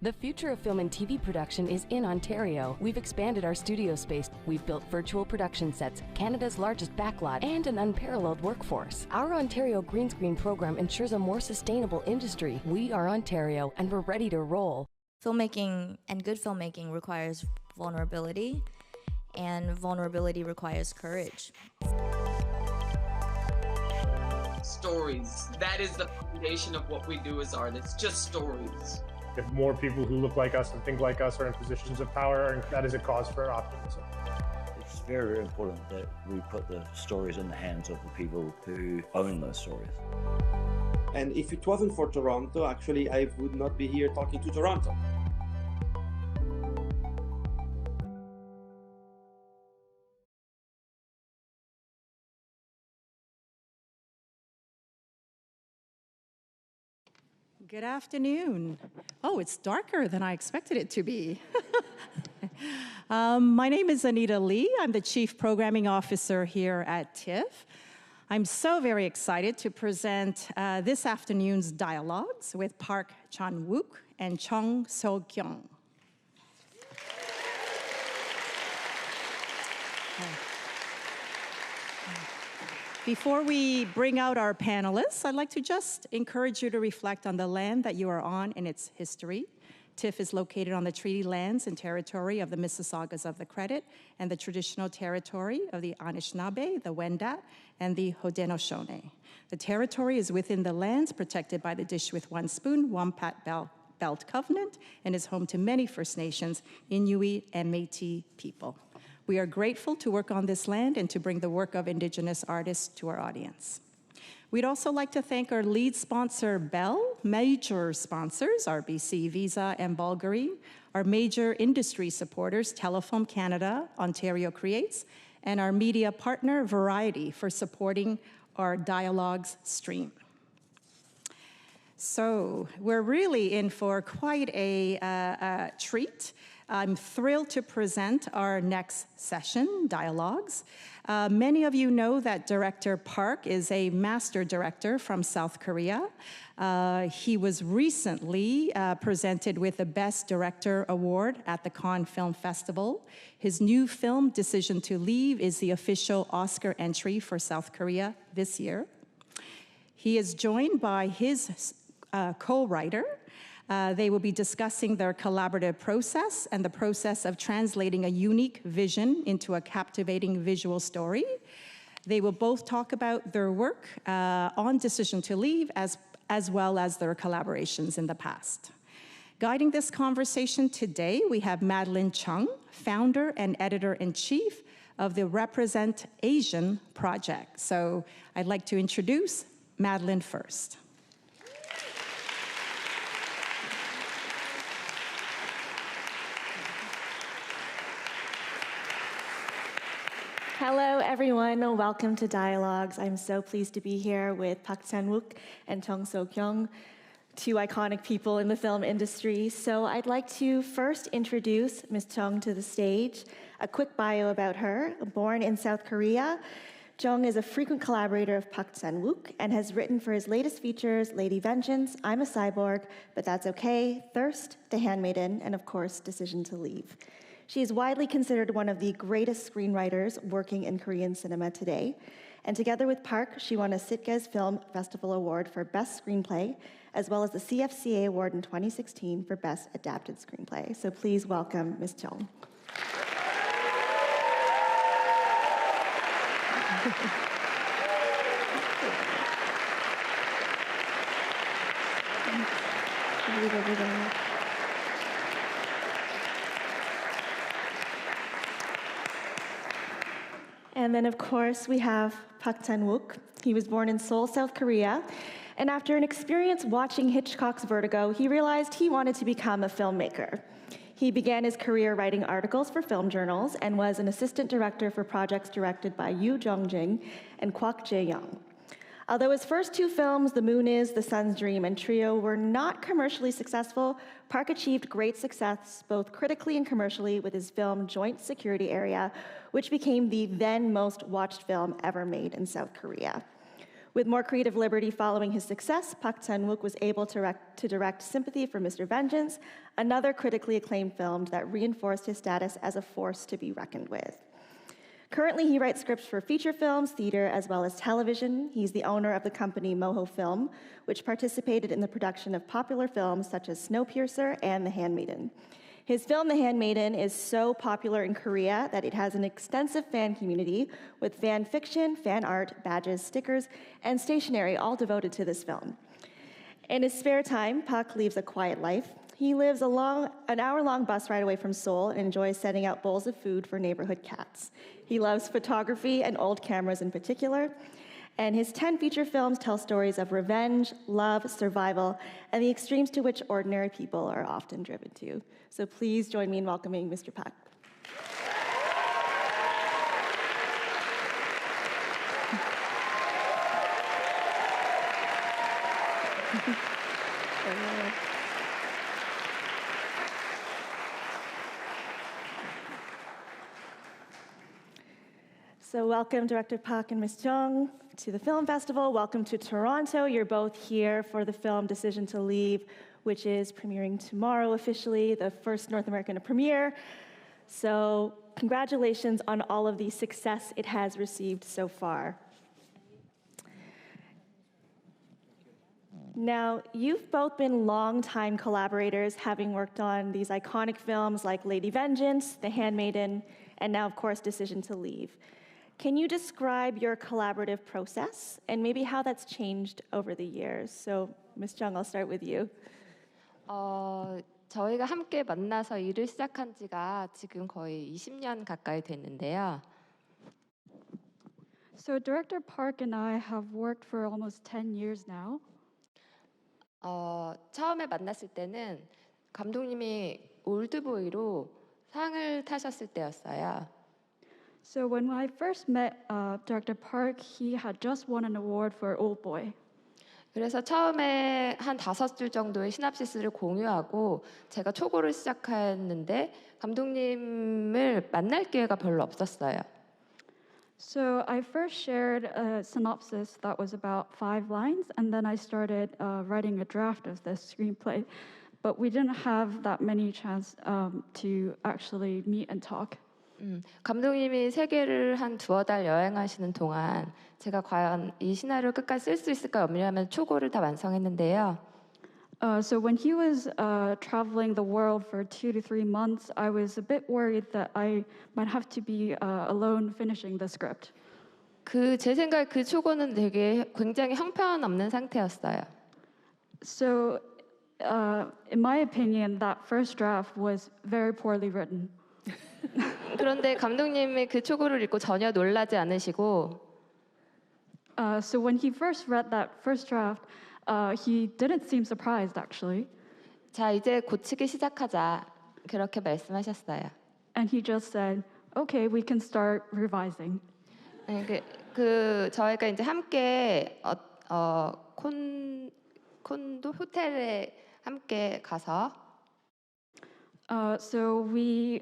The future of film and TV production is in Ontario. We've expanded our studio space. We've built virtual production sets, Canada's largest backlot, and an unparalleled workforce. Our Ontario Green Screen program ensures a more sustainable industry. We are Ontario, and we're ready to roll. Filmmaking and good filmmaking requires vulnerability, and vulnerability requires courage. Stories. That is the foundation of what we do as artists, just stories. If more people who look like us and think like us are in positions of power, that is a cause for optimism. It's very, very important that we put the stories in the hands of the people who own those stories. And if it wasn't for Toronto, actually, I would not be here talking to Toronto. Good afternoon. Oh, it's darker than I expected it to be. My name is Anita Lee. I'm the Chief Programming Officer here at TIFF. I'm so very excited to present this afternoon's dialogues with Park Chan-wook and Jeong Seo-Kyeong. Before we bring out our panelists, I'd like to just encourage you to reflect on the land that you are on and its history. TIFF is located on the treaty lands and territory of the Mississaugas of the Credit and the traditional territory of the Anishinaabe, the Wendat, and the Haudenosaunee. The territory is within the lands protected by the Dish with One Spoon, Wampat Belt Covenant, and is home to many First Nations, Inuit, and Métis people. We are grateful to work on this land and to bring the work of Indigenous artists to our audience. We'd also like to thank our lead sponsor, Bell, major sponsors, RBC, Visa, and Bulgari, our major industry supporters, Telefilm Canada, Ontario Creates, and our media partner, Variety, for supporting our Dialogues stream. So we're really in for quite a treat. I'm thrilled to present our next session, Dialogues. Many of you know that Director Park is a master director from South Korea. He was recently presented with the Best Director Award at the Cannes Film Festival. His new film, Decision to Leave, is the official Oscar entry for South Korea this year. He is joined by his co-writer. They will be discussing their collaborative process and the process of translating a unique vision into a captivating visual story. They will both talk about their work on Decision to Leave as well as their collaborations in the past. Guiding this conversation today, we have Madeline Chung, founder and editor-in-chief of the Represent Asian project. So I'd like to introduce Madeline first. Hello, everyone. Welcome to Dialogues. I'm so pleased to be here with Park Chan-wook and Jeong Seo-Kyeong, two iconic people in the film industry. So I'd like to first introduce Ms. Jeong to the stage. A quick bio about her. Born in South Korea, Jeong is a frequent collaborator of Park Chan-wook and has written for his latest features, Lady Vengeance, I'm a Cyborg, But That's Okay, Thirst, The Handmaiden, and of course, Decision to Leave. She is widely considered one of the greatest screenwriters working in Korean cinema today. And together with Park, she won a Sitges Film Festival Award for Best Screenplay, as well as the CFCA Award in 2016 for Best Adapted Screenplay. So please welcome Ms. Jeong. And then, of course, we have Park Chan-wook. He was born in Seoul, South Korea. And after an experience watching Hitchcock's Vertigo, he realized he wanted to become a filmmaker. He began his career writing articles for film journals and was an assistant director for projects directed by Yoo Jong-jin and Kwak Jae-young. Although his first two films, The Moon Is, The Sun's Dream, and Trio, were not commercially successful, Park achieved great success both critically and commercially with his film Joint Security Area, which became the then most watched film ever made in South Korea. With more creative liberty following his success, Park Chan-wook was able to direct Sympathy for Mr. Vengeance, another critically acclaimed film that reinforced his status as a force to be reckoned with. Currently, he writes scripts for feature films, theater, as well as television. He's the owner of the company Moho Film, which participated in the production of popular films such as Snowpiercer and The Handmaiden. His film, The Handmaiden, is so popular in Korea that it has an extensive fan community with fan fiction, fan art, badges, stickers, and stationery all devoted to this film. In his spare time, Park lives a quiet life. He lives an hour-long bus ride away from Seoul and enjoys setting out bowls of food for neighborhood cats. He loves photography and old cameras in particular, and his 10 feature films tell stories of revenge, love, survival, and the extremes to which ordinary people are often driven to. So please join me in welcoming Mr. Park. So welcome, Director Park and Ms. Jeong, to the Film Festival. Welcome to Toronto. You're both here for the film Decision to Leave, which is premiering tomorrow officially, the first North American premiere. So congratulations on all of the success it has received so far. Now, you've both been longtime collaborators, having worked on these iconic films like Lady Vengeance, The Handmaiden, and now, of course, Decision to Leave. Can you describe your collaborative process and maybe how that's changed over the years? So, Ms. Jeong, I'll start with you. 저희가 함께 만나서 일을 시작한 지가 지금 거의 20년 가까이 됐는데요. So Director Park and I have worked for almost 10 years now. 처음에 만났을 때는 감독님이 올드보이로 상을 타셨을 때였어요. So when I first met Director Park, he had just won an award for Oldboy. 그래서 처음에 한 5줄 정도의 시납시스를 공유하고 제가 초고를 시작했는데 감독님을 만날 기회가 별로 없었어요. So I first shared a synopsis that was about 5 lines, and then I started writing a draft of the screenplay. But we didn't have that many chance to actually meet and talk. 감독님이 세계를 한 2-3달 여행하시는 동안 제가 과연 이 시나리오 끝까지 쓸 수 있을까 염려하면서 초고를 다 완성했는데요. So when he was traveling the world for 2 to 3 months, I was a bit worried that I might have to be alone finishing the script. 제 생각에 그 초고는 되게 굉장히 형편없는 상태였어요. So in my opinion, that first draft was very poorly written. 그런데 감독님이 그 초고를 읽고 전혀 놀라지 않으시고 So when he first read that first draft, he didn't seem surprised actually. 자, 이제 고치기 시작하자. 그렇게 말씀하셨어요. And he just said, "Okay, we can start revising." 저희가 이제 함께 콘도 호텔에 함께 가서 So we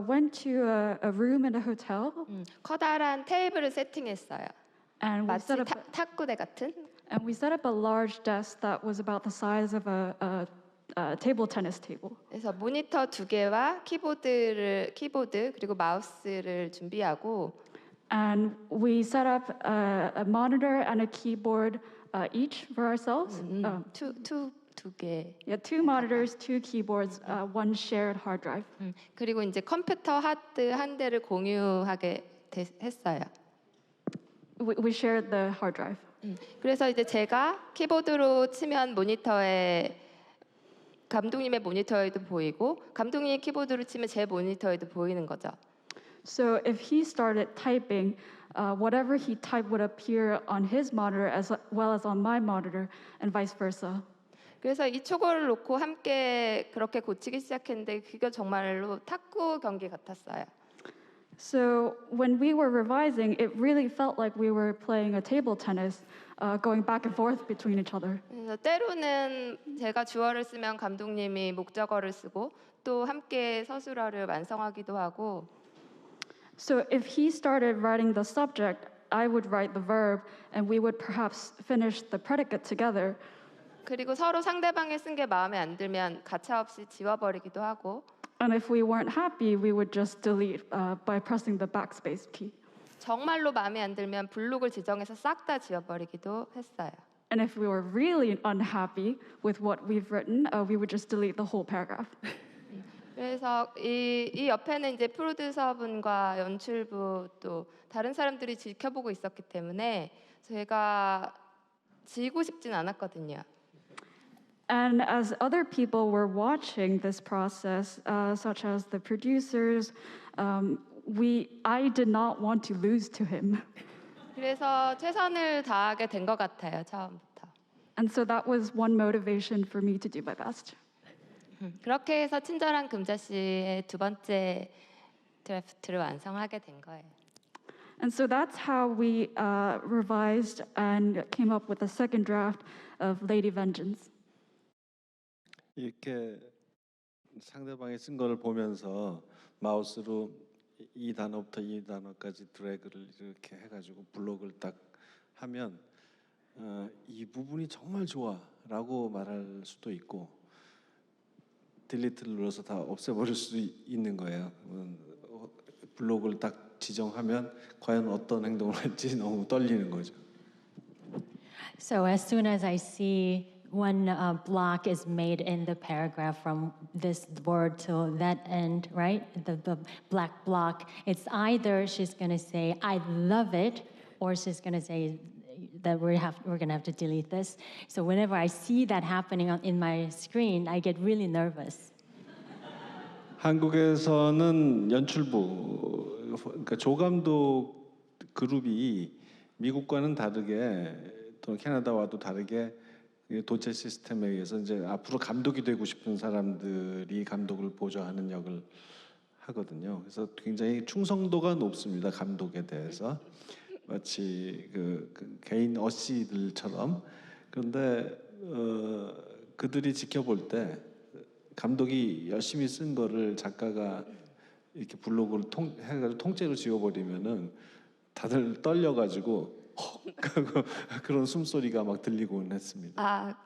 went to a room in a hotel. 커다란 테이블을 세팅했어요. And we 마치 set up 탁구대 같은. And we set up a large desk that was about the size of a table tennis table. 그래서 모니터 2개와 키보드 그리고 마우스를 준비하고. And we set up a monitor and a keyboard each for ourselves. 두 개. Yeah, 2 monitors, 2 keyboards, 1 shared hard drive. 그리고 이제 컴퓨터 하드 한 대를 공유하게 했어요. We shared the hard drive. 그래서 이제 제가 키보드로 치면 모니터에 감독님의 모니터에도 보이고 감독님이 키보드로 치면 제 모니터에도 보이는 거죠. So if he started typing, whatever he typed would appear on his monitor as well as on my monitor, and vice versa. 그래서 이 초고를 놓고 함께 그렇게 고치기 시작했는데 그게 정말로 탁구 경기 같았어요. So when we were revising, it really felt like we were playing a table tennis, going back and forth between each other. 그래서 때로는 제가 주어를 쓰면 감독님이 목적어를 쓰고 또 함께 서술어를 완성하기도 하고. So if he started writing the subject, I would write the verb, and we would perhaps finish the predicate together. 그리고 서로 상대방이 쓴 게 마음에 안 들면 가차없이 지워버리기도 하고. And if we weren't happy, we would just delete by pressing the backspace key. 정말로 마음에 안 들면 블록을 지정해서 싹 다 지워버리기도 했어요. And if we were really unhappy with what we've written, we would just delete the whole paragraph. 그래서 이 옆에는 이제 프로듀서분과 연출부 또 다른 사람들이 지켜보고 있었기 때문에 제가 지고 싶진 않았거든요. And as other people were watching this process, such as the producers, I did not want to lose to him. 그래서 최선을 다하게 된 것 같아요, 처음부터. And so that was one motivation for me to do my best. 그렇게 해서 친절한 금자씨의 두 번째 드래프트를 완성하게 된 거예요. And so that's how we revised and came up with the second draft of Lady Vengeance. 이렇게 상대방이 쓴 거를 보면서 마우스로 이 단어부터 이 단어까지 드래그를 이렇게 해가지고 블록을 딱 하면 이 부분이 정말 좋아라고 말할 수도 있고 딜리트를 눌러서 다 없애버릴 수도 있는 거예요. 블록을 딱 지정하면 과연 어떤 행동을 할지 너무 떨리는 거죠. So as soon as I see one block is made in the paragraph from this word to that end, right? The black block. It's either she's going to say, I love it, or she's going to say that we're going to have to delete this. So whenever I see that happening in my screen, I get really nervous. 한국에서는 연출부, 그러니까 조감독 그룹이 미국과는 다르게 또 캐나다와도 다르게 도체 시스템에 의해서 이제 앞으로 감독이 되고 싶은 사람들이 감독을 보좌하는 역을 하거든요. 그래서 굉장히 충성도가 높습니다. 감독에 대해서 마치 그 개인 어씨들처럼. 그런데 그들이 지켜볼 때 감독이 열심히 쓴 거를 작가가 이렇게 블록을 해가지고 통째로 지워버리면은 다들 떨려가지고 그런 숨소리가 막 들리곤 했습니다.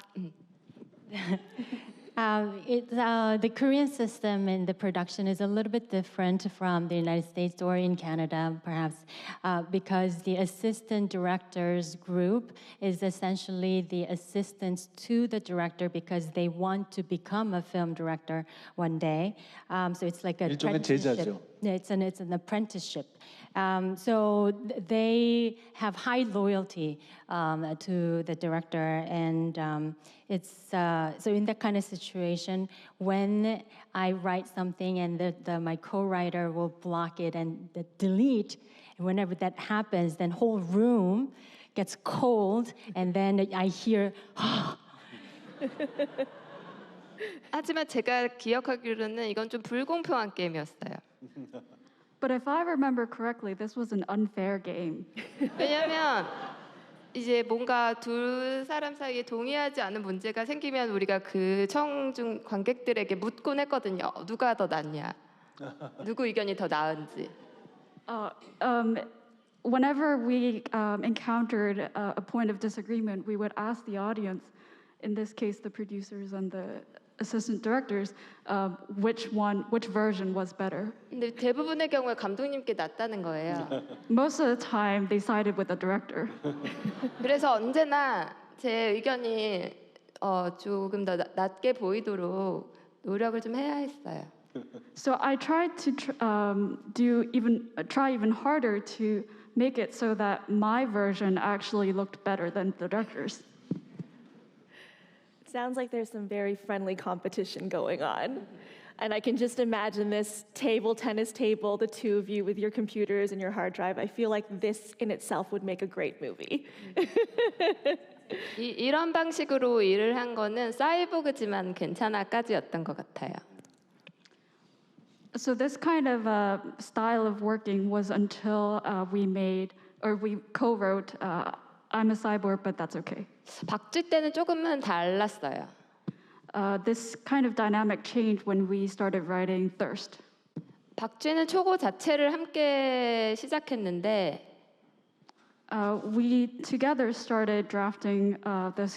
The Korean system in the production is a little bit different from the United States or in Canada, perhaps, because the assistant directors group is essentially the assistants to the director because they want to become a film director one day. So it's like an apprenticeship. It's an apprenticeship. So they have high loyalty to the director, and it's so in that kind of situation, when I write something and my co-writer will block it and delete, and whenever that happens, then whole room gets cold, and then I hear. 하지만 제가 기억하기로는 이건 좀 불공평한 게임이었어요. But if I remember correctly, this was an unfair game. 왜냐면 이제 뭔가 두 사람 사이에 동의하지 않은 문제가 생기면 우리가 그 청중 관객들에게 묻곤 했거든요. 누가 더 낫냐? 누구 의견이 더 나은지. Whenever we encountered a point of disagreement, we would ask the audience, in this case the producers and the assistant directors, which version was better. 근데 대부분의 경우에 감독님께 낫다는 거예요. Most of the time, they sided with the director. 그래서 언제나 제 의견이 조금 더 낮게 보이도록 노력을 좀 해야 했어요. So I tried to try even harder to make it so that my version actually looked better than the director's. Sounds like there's some very friendly competition going on. And I can just imagine this tennis table, the two of you with your computers and your hard drive. I feel like this in itself would make a great movie. 이런 방식으로 일을 한 거는 사이보그지만 괜찮아까지였던 것 같아요. So this kind of style of working was until we co-wrote I'm a cyborg, but that's okay. 박쥐 때는 조금은 달랐어요. This kind of dynamic changed when we started writing Thirst. 박쥐는 초고 자체를 함께 시작했는데 we together started drafting the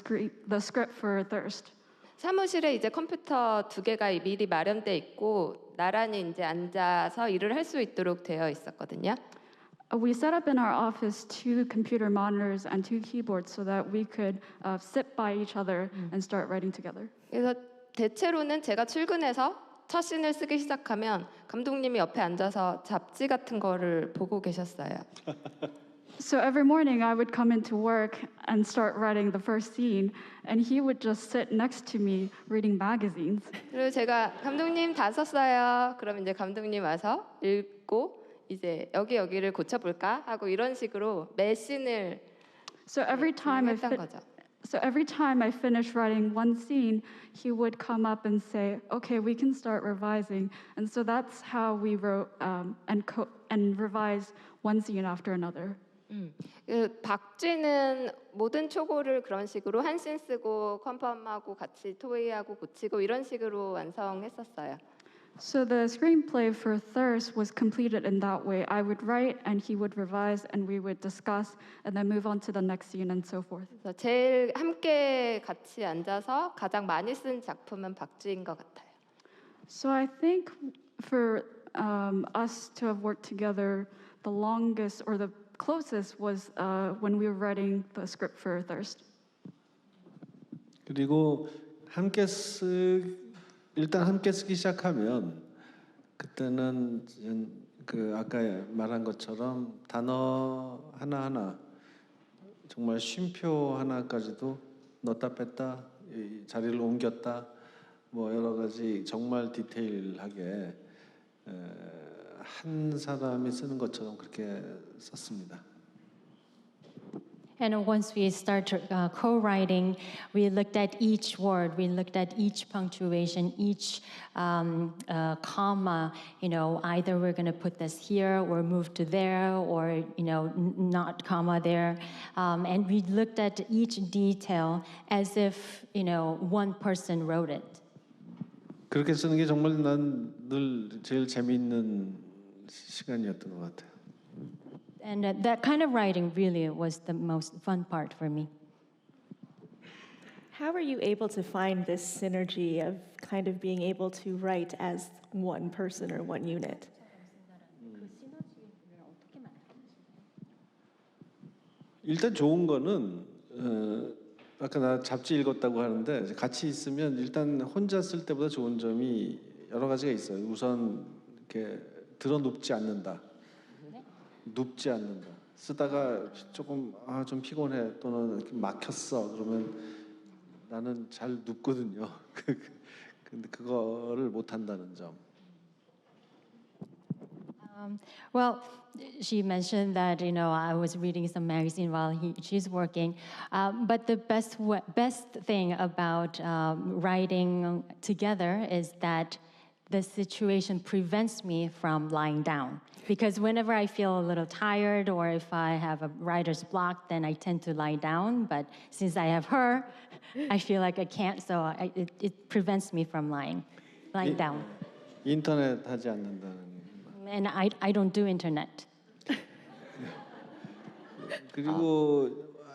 script for Thirst. 사무실에 이제 컴퓨터 2개가 미리 마련돼 있고 나란히 이제 앉아서 일을 할 수 있도록 되어 있었거든요. We set up in our office 2 computer monitors and 2 keyboards so that we could sit by each other and start writing together. 그래서 대체로는 제가 출근해서 첫 씬을 쓰기 시작하면 감독님이 옆에 앉아서 잡지 같은 거를 보고 계셨어요. So every morning I would come into work and start writing the first scene, and he would just sit next to me reading magazines. 그리고 제가 감독님 다 썼어요. 그럼 이제 감독님 와서 읽고 이제 여기를 고쳐볼까 하고 이런 식으로 매 씬을 했던 거죠. So every time I finished writing one scene, he would come up and say, "Okay, we can start revising." And so that's how we wrote and revised one scene after another. 그 박쥐는 모든 초고를 그런 식으로 한 씬 쓰고 컨펌하고 같이 토의하고 고치고 이런 식으로 완성했었어요. So the screenplay for Thirst was completed in that way. I would write and he would revise and we would discuss and then move on to the next scene and so forth. 그래서 제일 함께 같이 앉아서 가장 많이 쓴 작품은 박쥐인 것 같아요. So I think for us to have worked together the longest or the closest was when we were writing the script for Thirst. 그리고 일단 함께 쓰기 시작하면 그때는 그 아까 말한 것처럼 단어 하나하나 정말 쉼표 하나까지도 넣었다 뺐다 자리를 옮겼다 뭐 여러 가지 정말 디테일하게 한 사람이 쓰는 것처럼 그렇게 썼습니다. And once we start co-writing, we looked at each word, we looked at each punctuation, each comma, either we're going to put this here or move to there or, not comma there. And we looked at each detail as if, one person wrote it. 그렇게 쓰는 게 정말 난 늘 제일 재미있는 시간이었던 것 같아요. And that kind of writing really was the most fun part for me. How are you able to find this synergy of kind of being able to write as one person or one unit? 일단 좋은 거는 아까 나 잡지 읽었다고 하는데 같이 있으면 일단 혼자 쓸 때보다 좋은 점이 여러 가지가 있어요. 우선 이렇게 들어 눕지 않는다. 눕지 않는다. 쓰다가 조금 좀 피곤해 또는 막혔어 그러면 나는 잘 눕거든요. 근데 그거를 못 한다는 점. Well, she mentioned that I was reading some magazine while she's working, but the best thing about writing together is that the situation prevents me from lying down. Because whenever I feel a little tired or if I have a writer's block, then I tend to lie down. But since I have her, I feel like I can't, so it prevents me from lying down. 인터넷 하지 않는다는. And I don't do internet. 그리고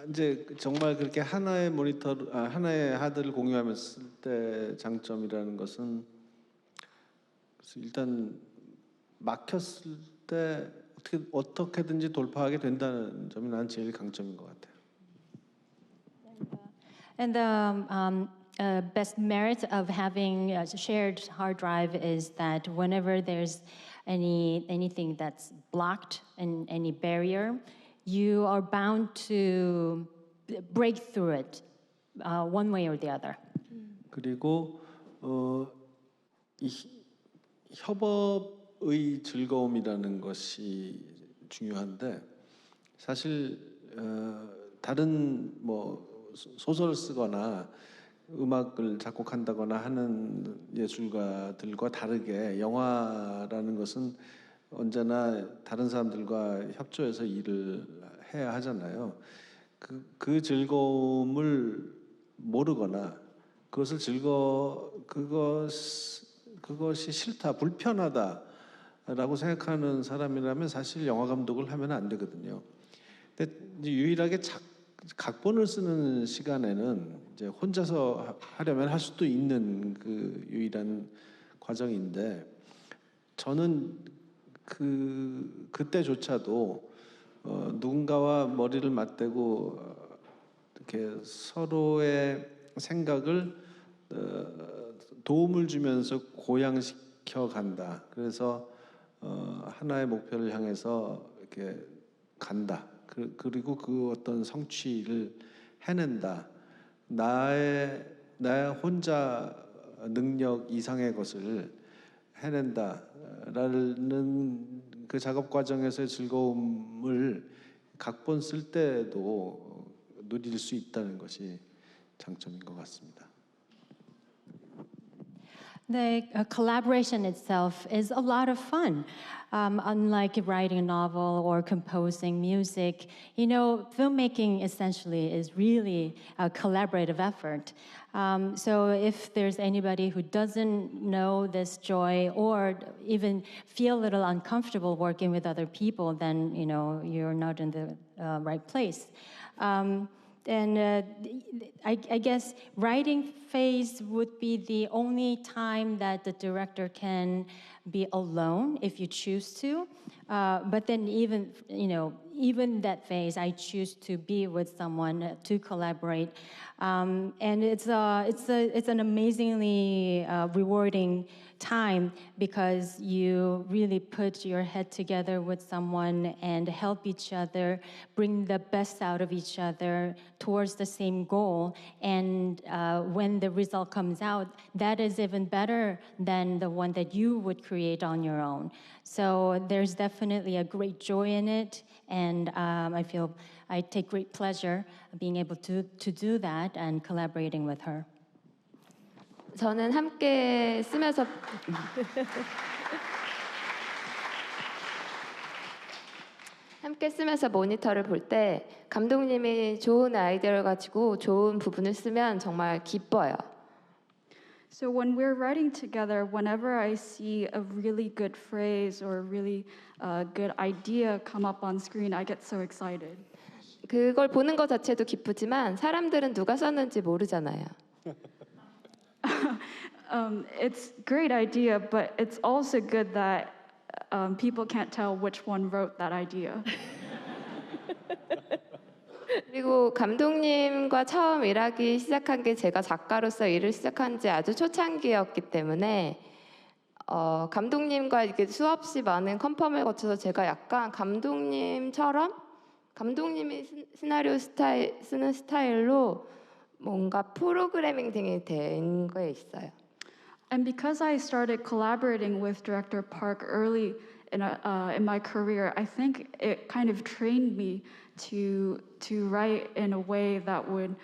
이제 정말 그렇게 하나의 하나의 하드를 공유하면서 쓸 때 장점이라는 것은 일단 막혔을 때 어떻게든지 돌파하게 된다는 점이 난 제일 강점인 것 같아요. And the best merit of having a shared hard drive is that whenever there's anything that's blocked and any barrier, you are bound to break through it one way or the other. 그리고 이 협업의 즐거움이라는 것이 중요한데 사실 다른 소설을 쓰거나 음악을 작곡한다거나 하는 예술가들과 다르게 영화라는 것은 언제나 다른 사람들과 협조해서 일을 해야 하잖아요. 그 즐거움을 모르거나 그것이 싫다, 불편하다라고 생각하는 사람이라면 사실 영화 감독을 하면 안 되거든요. 근데 이제 유일하게 각본을 쓰는 시간에는 이제 혼자서 하려면 할 수도 있는 그 유일한 과정인데 저는 그때조차도 누군가와 머리를 맞대고 이렇게 서로의 생각을 도움을 주면서 고양시켜 간다. 그래서 하나의 목표를 향해서 이렇게 간다. 그리고 그 어떤 성취를 해낸다. 나의 혼자 능력 이상의 것을 해낸다라는 그 작업 과정에서의 즐거움을 각본 쓸 때도 누릴 수 있다는 것이 장점인 것 같습니다. The collaboration itself is a lot of fun. Unlike writing a novel or composing music, you know, filmmaking essentially is really a collaborative effort. So if there's anybody who doesn't know this joy or even feel a little uncomfortable working with other people, then, you know, you're not in the right place. I guess writing phase would be the only time that the director can be alone if you choose to. But then even that phase, I choose to be with someone to collaborate. And it's an amazingly rewarding time because you really put your head together with someone and help each other bring the best out of each other towards the same goal. And when the result comes out, that is even better than the one that you would create on your own. So there's definitely a great joy in it, and I take great pleasure being able to do that and collaborating with her. 저는 함께 쓰면서 모니터를 볼 때 감독님이 좋은 아이디어를 가지고 좋은 부분을 쓰면 정말 기뻐요. So when we're writing together, whenever I see a really good phrase or a really good idea come up on screen, I get so excited. 그걸 보는 것 자체도 기쁘지만 사람들은 누가 썼는지 모르잖아요. It's a great idea, but it's also good that people can't tell which one wrote that idea. 그리고 감독님과 처음 일하기 시작한 게 제가 작가로서 일을 시작한 지 아주 초창기였기 때문에 감독님과 이렇게 수없이 많은 컨펌을 거쳐서 제가 약간 감독님처럼 감독님이 시나리오 쓰는 스타일로 뭔가 프로그래밍 된 거에 있어요. And because I started collaborating with director Park early in my career, I think it kind of trained me to write in a way that would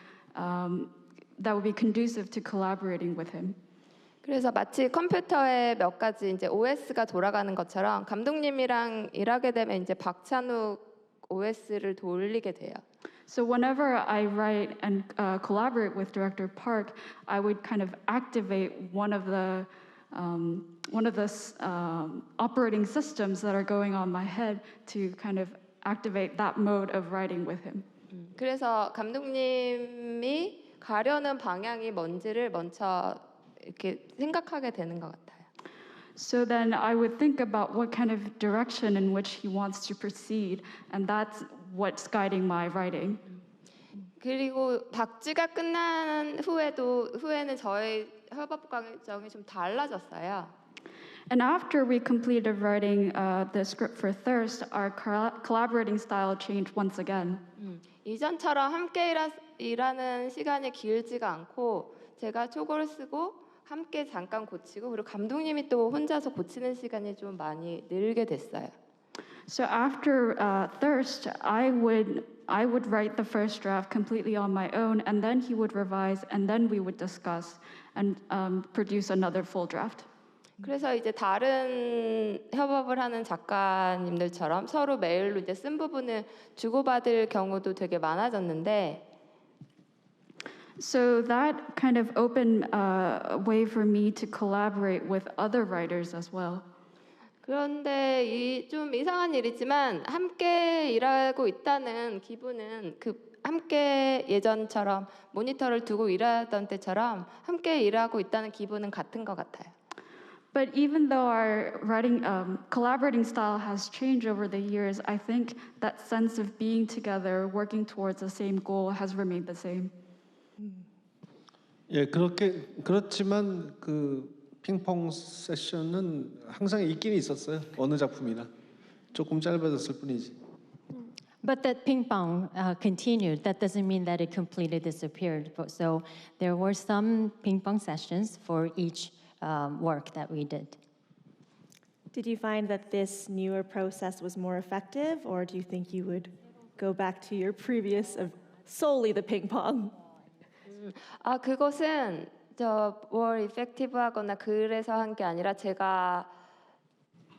be conducive to collaborating with him. 그래서 마치 컴퓨터에 몇 가지 이제 OS가 돌아가는 것처럼 감독님이랑 일하게 되면 이제 박찬욱 OS를 돌리게 돼요. So whenever I write and collaborate with director Park, I would kind of activate one of the operating systems that are going on my head to kind of activate that mode of writing with him. 그래서 감독님이 가려는 방향이 뭔지를 먼저 이렇게 생각하게 되는 것 같아요. So then I would think about what kind of direction in which he wants to proceed, and that's what's guiding my writing. 그리고 박쥐가 끝난 후에는 저의 협업 과정이 좀 달라졌어요. And after we completed writing the script for Thirst, our collaborating style changed once again. 이전처럼 함께 일하는 시간이 길지가 않고 제가 초고를 쓰고 함께 잠깐 고치고 그리고 감독님이 또 혼자서 고치는 시간이 좀 많이 늘게 됐어요. So after Thirst, I would write the first draft completely on my own, and then he would revise, and then we would discuss and produce another full draft. 그래서 이제 다른 협업을 하는 작가님들처럼 서로 메일로 이제 쓴 부분을 주고받을 경우도 되게 많아졌는데. So that kind of opened a way for me to collaborate with other writers as well. 그런데 좀 이상한 일이지만 함께 일하고 있다는 기분은 함께 예전처럼 모니터를 두고 일하던 때처럼 함께 일하고 있다는 기분은 같은 것 같아요. But even though our writing, collaborating style has changed over the years, I think that sense of being together, working towards the same goal has remained the same. 예, 그렇지만 그 핑퐁 세션은 항상 있긴 있었어요. 어느 작품이나 조금 짧아졌을 뿐이지. But that ping pong continued. That doesn't mean that it completely disappeared. So there were some ping pong sessions for each work that we did. Did you find that this newer process was more effective, or do you think you would go back to your previous of solely the ping pong? 그것은 more effective하거나 그래서 한 게 아니라 제가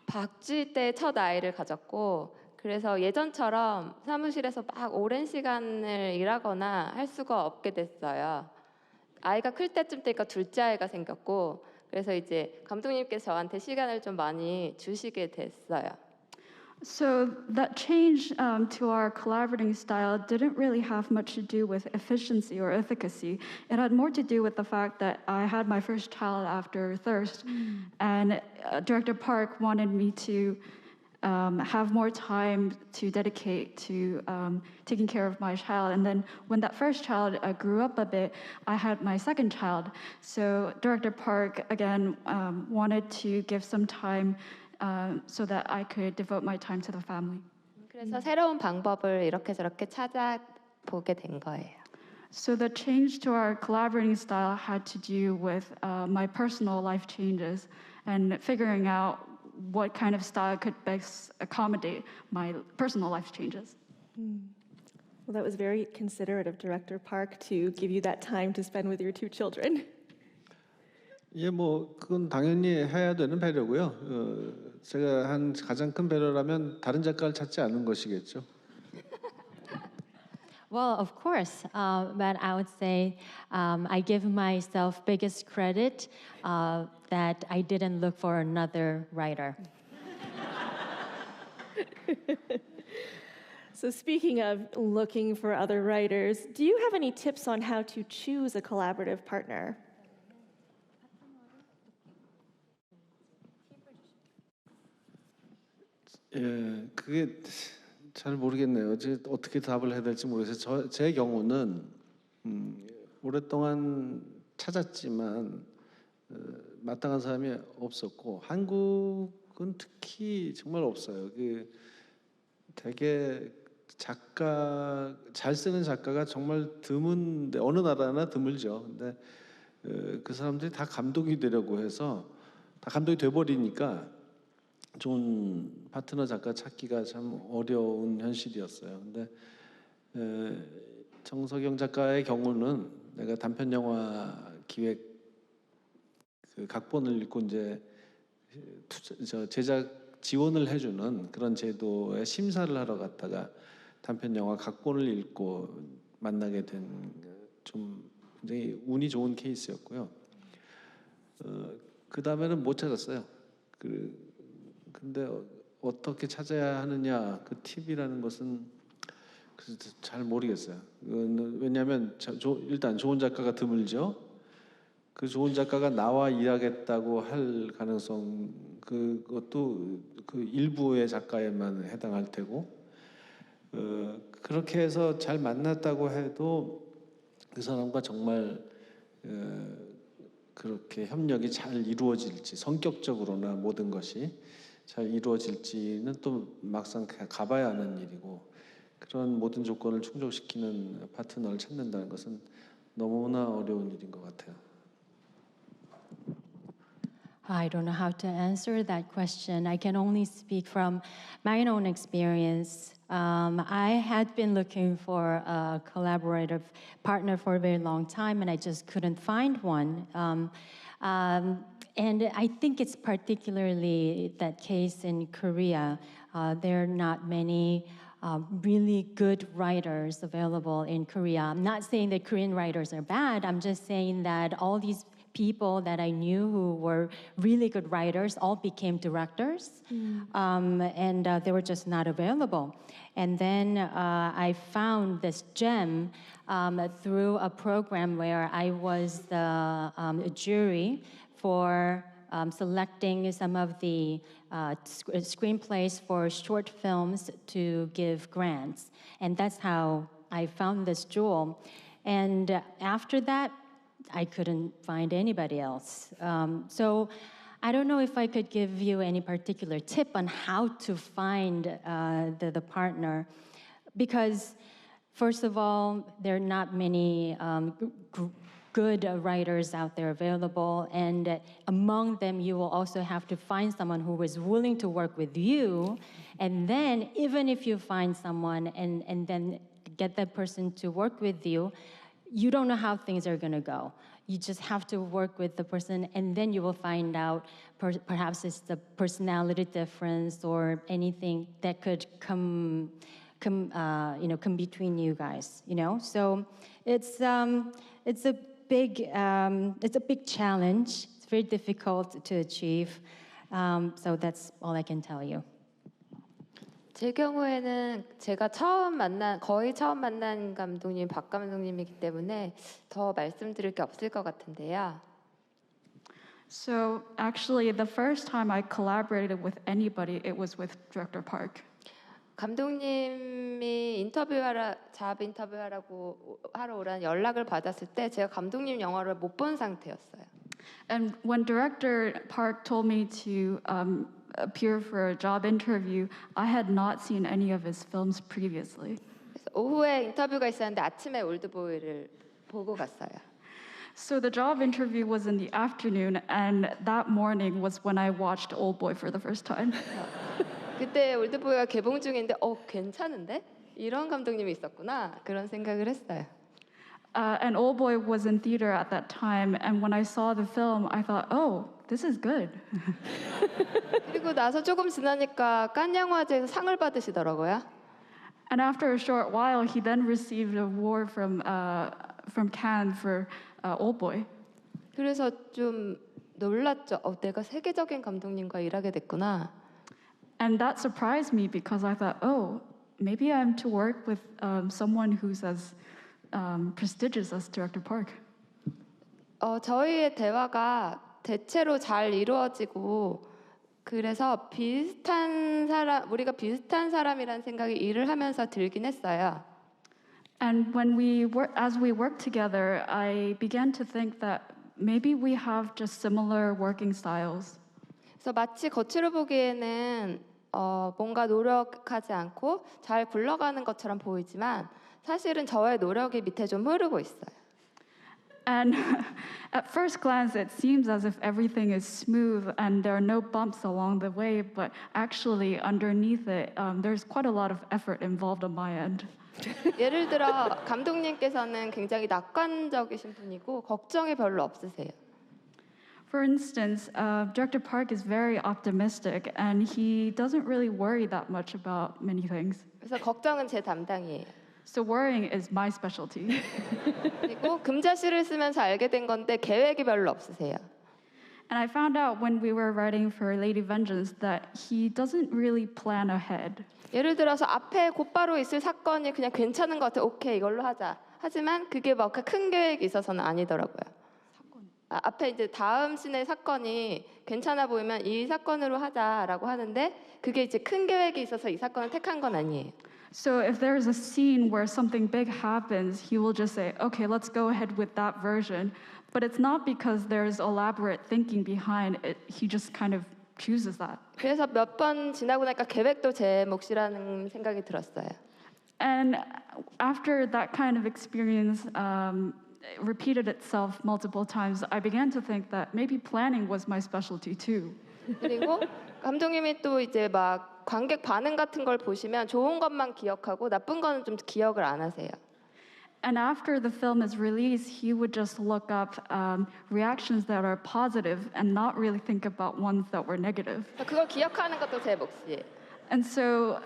박쥐 때 첫 아이를 가졌고 그래서 예전처럼 사무실에서 막 오랜 시간을 일하거나 할 수가 없게 됐어요. 아이가 클 때쯤 되니까 둘째 아이가 생겼고 그래서 이제 감독님께서 저한테 시간을 좀 많이 주시게 됐어요. So that change to our collaborating style didn't really have much to do with efficiency or efficacy. It had more to do with the fact that I had my first child after Thirst, and Director Park wanted me to have more time to dedicate to taking care of my child. And then when that first child grew up a bit, I had my second child. So Director Park, again, wanted to give some time so that I could devote my time to the family. 그래서 새로운 방법을 이렇게 저렇게 찾아보게 된 거예요. So the change to our collaborating style had to do with my personal life changes and figuring out what kind of style could best accommodate my personal life changes. Well, that was very considerate of Director Park to give you that time to spend with your two children. 예, 그건 당연히 해야 되는 배려고요. 제가 한 가장 큰 배려라면 다른 작가를 찾지 않은 것이겠죠. Well, of course, but I would say I give myself biggest credit that I didn't look for another writer. So speaking of looking for other writers, do you have any tips on how to choose a collaborative partner? 예, 그게 잘 모르겠네요. 어떻게 답을 해야 될지 모르겠어요. 제 경우는 오랫동안 찾았지만 마땅한 사람이 없었고 한국은 특히 정말 없어요. 되게 잘 쓰는 작가가 정말 드문데 어느 나라나 드물죠. 근데 그 사람들이 다 감독이 되려고 해서 다 감독이 돼버리니까 좋은 파트너 작가 찾기가 참 어려운 현실이었어요. 근데 정석영 작가의 경우는 내가 단편 영화 기획 각본을 읽고 이제 제작 지원을 해주는 그런 제도의 심사를 하러 갔다가 단편 영화 각본을 읽고 만나게 된 좀 굉장히 운이 좋은 케이스였고요. 그 다음에는 못 찾았어요. 근데 어떻게 찾아야 하느냐 그 팁이라는 것은 잘 모르겠어요. 왜냐하면 일단 좋은 작가가 드물죠. 그 좋은 작가가 나와 일하겠다고 할 가능성 그것도 그 일부의 작가에만 해당할 테고 그렇게 해서 잘 만났다고 해도 그 사람과 정말 그렇게 협력이 잘 이루어질지 성격적으로나 모든 것이 잘 이루어질지는 또 막상 가봐야 하는 일이고 그런 모든 조건을 충족시키는 파트너를 찾는다는 것은 너무나 어려운 일인 것 같아요. I don't know how to answer that question. I can only speak from my own experience. I had been looking for a collaborative partner for a very long time, and I just couldn't find one. And I think it's particularly that case in Korea. There are not many really good writers available in Korea. I'm not saying that Korean writers are bad. I'm just saying that all these people that I knew who were really good writers all became directors, and they were just not available. And then I found this gem through a program where I was the jury for selecting some of the screenplays for short films to give grants. And that's how I found this jewel. And after that, I couldn't find anybody else. So I don't know if I could give you any particular tip on how to find the partner, because first of all, there are not many good writers out there available, and among them, you will also have to find someone who is willing to work with you, and then even if you find someone and then get that person to work with you, you don't know how things are going to go. You just have to work with the person, and then you will find out perhaps it's the personality difference or anything that could come between you guys. So it's a big challenge. It's very difficult to achieve. So that's all I can tell you. 제 경우에는 제가 거의 처음 만난 감독님 박 감독님이기 때문에 더 말씀드릴 게 없을 것 같은데요. So actually, the first time I collaborated with anybody, it was with director Park. 감독님이 잡 인터뷰하라고 하러 오라는 연락을 받았을 때 제가 감독님 영화를 못 본 상태였어요. And when director Park told me to appear for a job interview, I had not seen any of his films previously. 그래서 오후에 인터뷰가 있었는데 아침에 올드보이를 보고 갔어요. So the job interview was in the afternoon, and that morning was when I watched Oldboy for the first time. 그때 올드보이가 개봉 중인데 괜찮은데? 이런 감독님이 있었구나. 그런 생각을 했어요. And Oldboy was in theater at that time, and when I saw the film, I thought, oh, this is good. 그리고 나서 조금 지나니까 칸 영화제에서 상을 받으시더라고요. And after a short while, he then received an award from Cannes for Oldboy. 그래서 좀 놀랐죠. 내가 세계적인 감독님과 일하게 됐구나. And that surprised me because I thought, oh, maybe I'm to work with someone who's as prestigious as director Park. 저희의 대화가 대체로 잘 이루어지고 그래서 우리가 비슷한 사람이라는 생각이 일을 하면서 들긴 했어요. And as we worked together, I began to think that maybe we have just similar working styles. 그래서 마치 겉으로 보기에는 뭔가 노력하지 않고 잘 굴러가는 것처럼 보이지만 사실은 저의 노력이 밑에 좀 흐르고 있어요. And at first glance, it seems as if everything is smooth and there are no bumps along the way, but actually underneath it, there's quite a lot of effort involved on my end. 예를 들어 감독님께서는 굉장히 낙관적이신 분이고 걱정이 별로 없으세요. For instance, Director Park is very optimistic and he doesn't really worry that much about many things. 그래서 걱정은 제 담당이에요. So worrying is my specialty. 그리고 금자씨를 쓰면서 알게 된 건데 계획이 별로 없으세요. And I found out when we were writing for Lady Vengeance that he doesn't really plan ahead. 예를 들어서 앞에 곧바로 있을 사건이 그냥 괜찮은 것 같아. 오케이, 이걸로 하자. 하지만 그게 막 큰 계획이 있어서는 아니더라고요. 앞에 이제 다음 씬의 사건이 괜찮아 보이면 이 사건으로 하자라고 하는데 그게 이제 큰 계획이 있어서 이 사건을 택한 건 아니에요. So if there's a scene where something big happens, he will just say, okay, let's go ahead with that version. But it's not because there's elaborate thinking behind it. He just kind of chooses that. 그래서 몇 번 지나고 나니까 계획도 제 몫이라는 생각이 들었어요. And after that kind of experience repeated itself multiple times, I began to think that maybe planning was my specialty too. 그리고 감독님이 또 이제 막 관객 반응 같은 걸 보시면 좋은 것만 기억하고 나쁜 거는 좀 기억을 안 하세요. And after the film is released, he would just look up reactions that are positive and not really think about ones that were negative. 그걸 기억하는 것도 제 몫이에요. And so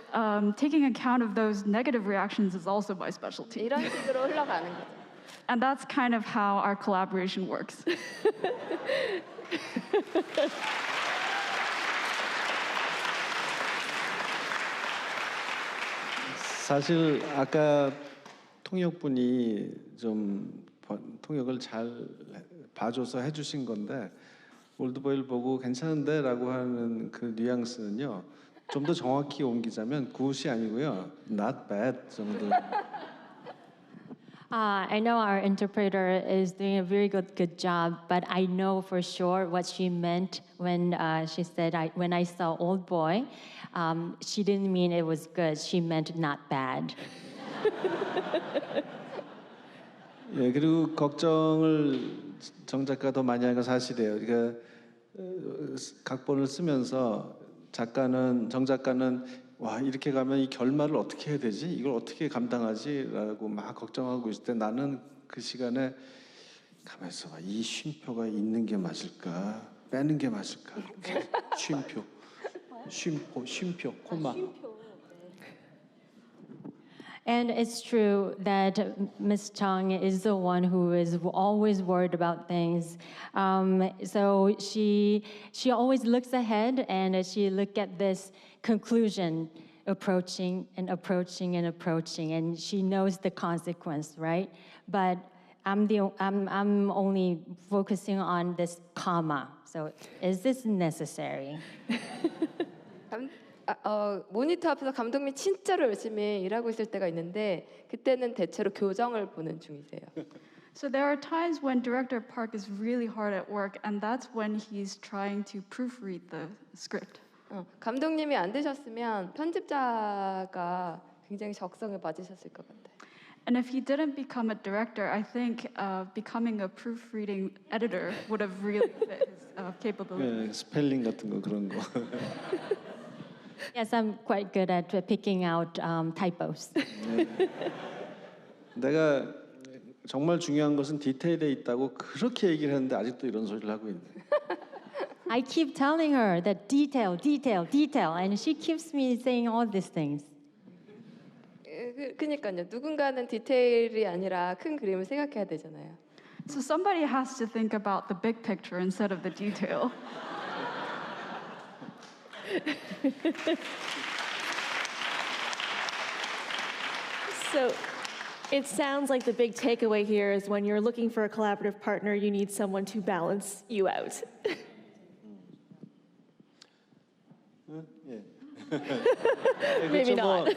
taking account of those negative reactions is also my specialty. 이런 식으로 흘러가는 거죠. And that's kind of how our collaboration works. 사실 아까 통역분이 좀 통역을 잘 봐줘서 해주신 건데 올드보이를 보고 괜찮은데 라고 하는 그 뉘앙스는요 좀 더 정확히 옮기자면 good이 아니고요 not bad 정도. I know our interpreter is doing a very good job, but I know for sure what she meant when she said, when I saw Oldboy, she didn't mean it was good, she meant not bad. 예, 그리고 걱정을 정 작가가 더 많이 하는 건 사실이에요. 그러니까 각본을 쓰면서 정 작가는 와 이렇게 가면 이 결말을 어떻게 해야 되지? 이걸 어떻게 감당하지?라고 막 걱정하고 있을 때 나는 그 시간에 가만히 있어봐. 이 쉼표가 있는 게 맞을까? 빼는 게 맞을까? 쉼표, 코마. And it's true that Ms. Chung is the one who is always worried about things. So she always looks ahead and she look at this conclusion approaching and approaching and approaching, and she knows the consequence, right? But I'm only focusing on this comma. So is this necessary? 모니터 앞에서 감독님이 진짜로 열심히 일하고 있을 때가 있는데 그때는 대체로 교정을 보는 중이세요. So there are times when director Park is really hard at work, and that's when he's trying to proofread the script. 감독님이 안 되셨으면 편집자가 굉장히 적성에 맞으셨을 것 같아요. And if he didn't become a director, I think becoming a proofreading editor would have really fit his capability. 예, 스펠링 같은 거 그런 거. Yes, I'm quite good at picking out typos. 내가 정말 중요한 것은 디테일에 있다고 그렇게 얘기를 했는데 아직도 이런 소리를 하고 있네. I keep telling her that detail, and she keeps me saying all these things. 그러니까요. 누군가는 디테일이 아니라 큰 그림을 생각해야 되잖아요. So somebody has to think about the big picture instead of the detail. So it sounds like the big takeaway here is when you're looking for a collaborative partner, you need someone to balance you out. Maybe not.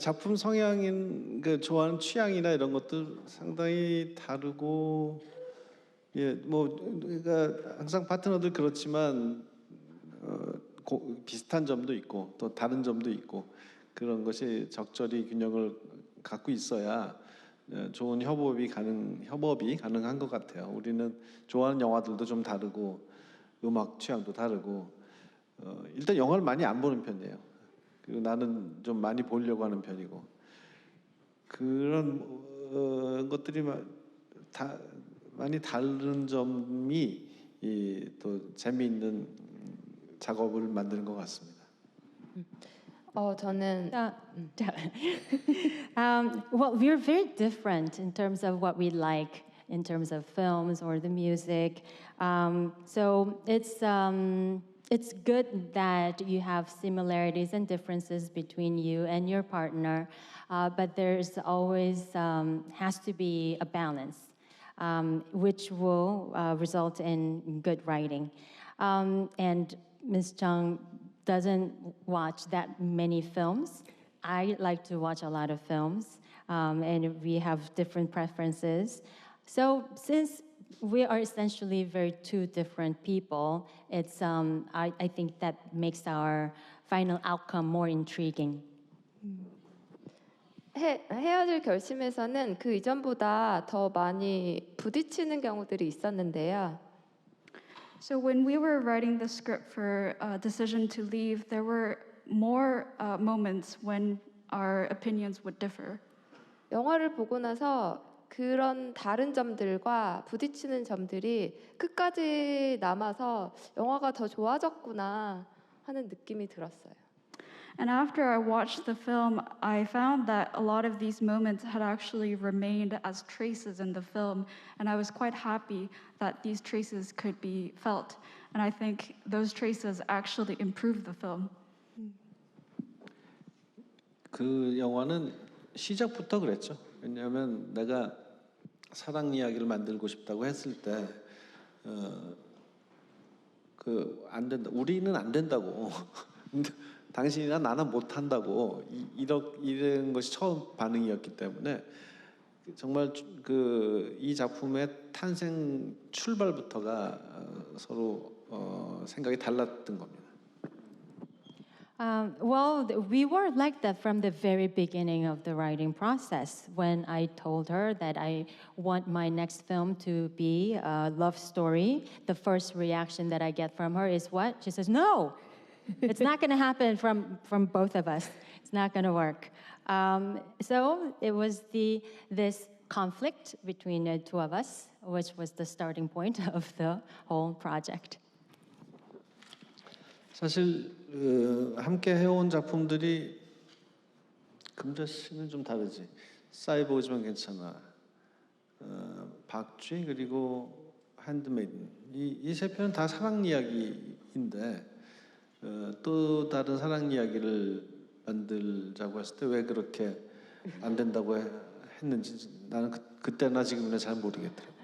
작품 성향인 그 좋아하는 취향이나 이런 것도 상당히 다르고 뭐 그러니까 항상 파트너들 그렇지만 비슷한 점도 있고 또 다른 점도 있고 그런 것이 적절히 균형을 갖고 있어야 좋은 협업이 가능한 것 같아요. 우리는 좋아하는 영화들도 좀 다르고 음악 취향도 다르고 일단 영화를 많이 안 보는 편이에요. 그리고 나는 좀 많이 보려고 하는 편이고 그런 것들이 많이 다른 점이 또 재미있는 작업을 만드는 것 같습니다. 저는 well, we're very different in terms of what we like in terms of films or the music. So it's good that you have similarities and differences between you and your partner, but there's always has to be a balance, which will result in good writing. And Ms. Chung doesn't watch that many films. I like to watch a lot of films, and we have different preferences. So since we are essentially two different people, it's I think that makes our final outcome more intriguing. 헤어질 결심에서는 그 이전보다 더 많이 부딪히는 경우들이 있었는데요. So when we were writing the script for Decision to Leave, there were more moments when our opinions would differ. 영화를 보고 나서 그런 다른 점들과 부딪히는 점들이 끝까지 남아서 영화가 더 좋아졌구나 하는 느낌이 들었어요. And after I watched the film, I found that a lot of these moments had actually remained as traces in the film, and I was quite happy that these traces could be felt. And I think those traces actually improved the film. 그 영화는 시작부터 그랬죠. 왜냐하면 내가 사랑 이야기를 만들고 싶다고 했을 때, 안 된다. 우리는 안 된다고. 당신이나 나는 못 한다고. 이런 것이 처음 반응이었기 때문에 정말 이 작품의 탄생 출발부터가 서로 생각이 달랐던 겁니다. Well, we were like that from the very beginning of the writing process. When I told her that I want my next film to be a love story, the first reaction that I get from her is what? She says, no, it's not going to happen from both of us. It's not going to work. So it was this conflict between the two of us, which was the starting point of the whole project. 사실 함께 해온 작품들이 금자 씨는 좀 다르지. 사이보그지만 괜찮아. 박쥐 그리고 핸드메이든 이 세 편은 다 사랑 이야기인데 또 다른 사랑 이야기를 만들자고 했을 때 왜 그렇게 안 된다고 했는지 나는 그때나 지금이나 잘 모르겠더라고.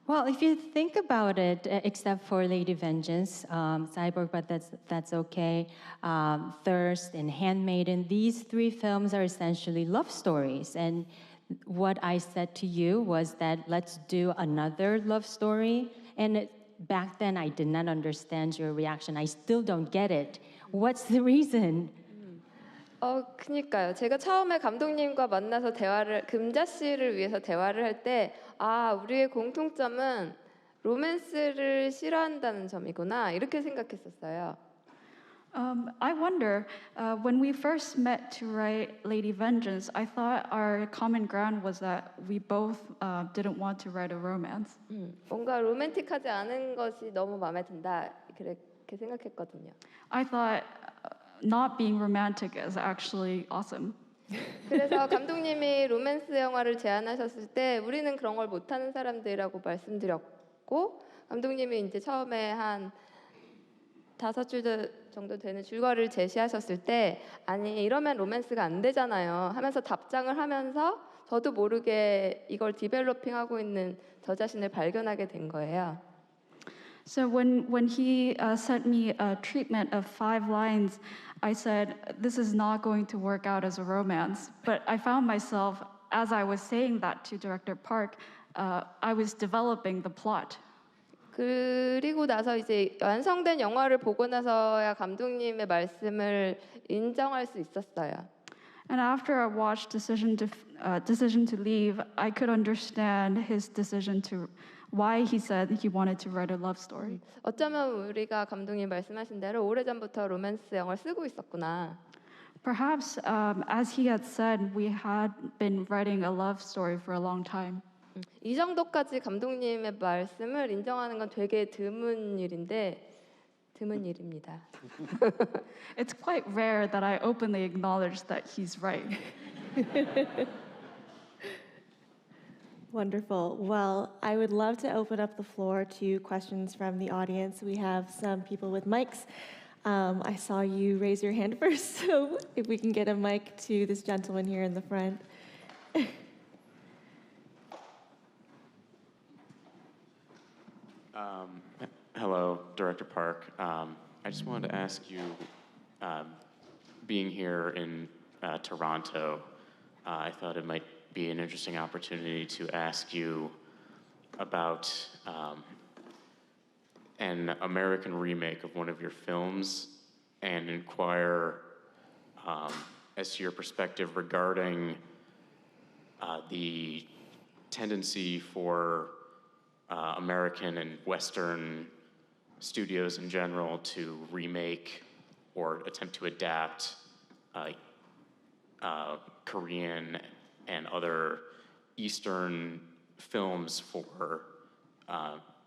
Well, if you think about it, except for Lady Vengeance, Cyborg, but that's okay, Thirst, and Handmaiden, these three films are essentially love stories. And what I said to you was that let's do another love story. And back then, I did not understand your reaction. I still don't get it. What's the reason? 그니까요. 제가 처음에 감독님과 만나서 금자 씨를 위해서 대화를 할 때, 우리의 공통점은 로맨스를 싫어한다는 점이구나, 이렇게 생각했었어요. I wonder, when we first met to write Lady Vengeance, I thought our common ground was that we both didn't want to write a romance. 뭔가 로맨틱하지 않은 것이 너무 마음에 든다, 그렇게 생각했거든요. I thought not being romantic is actually awesome. 그래서 감독님이 로맨스 영화를 제안하셨을 때 우리는 그런 걸 못하는 사람들이라고 말씀드렸고, 감독님이 이제 처음에 한 5줄 정도 되는 줄거리를 제시하셨을 때 아니 이러면 로맨스가 안 되잖아요 하면서 답장을 하면서 저도 모르게 이걸 디벨로핑하고 있는 저 자신을 발견하게 된 거예요. So when he sent me a treatment of 5 lines, I said, this is not going to work out as a romance. But I found myself, as I was saying that to Director Park, I was developing the plot. 그리고 나서 이제 완성된 영화를 보고 나서야 감독님의 말씀을 인정할 수 있었어요. And after I watched Decision to Leave, I could understand his decision to why he said he wanted to write a love story. 어쩌면 우리가 감독님 말씀하신 대로 오래전부터 로맨스 영화를 쓰고 있었구나. Perhaps, as he had said, we had been writing a love story for a long time. 이 정도까지 감독님의 말씀을 인정하는 건 되게 드문 일입니다. It's quite rare that I openly acknowledge that he's right. Wonderful. Well, I would love to open up the floor to questions from the audience. We have some people with mics. I saw you raise your hand first, so if we can get a mic to this gentleman here in the front. Hello, Director Park. I just wanted to ask you, being here in Toronto, I thought it might be an interesting opportunity to ask you about an American remake of one of your films and inquire as to your perspective regarding the tendency for American and Western studios in general to remake or attempt to adapt Korean and other Eastern films for,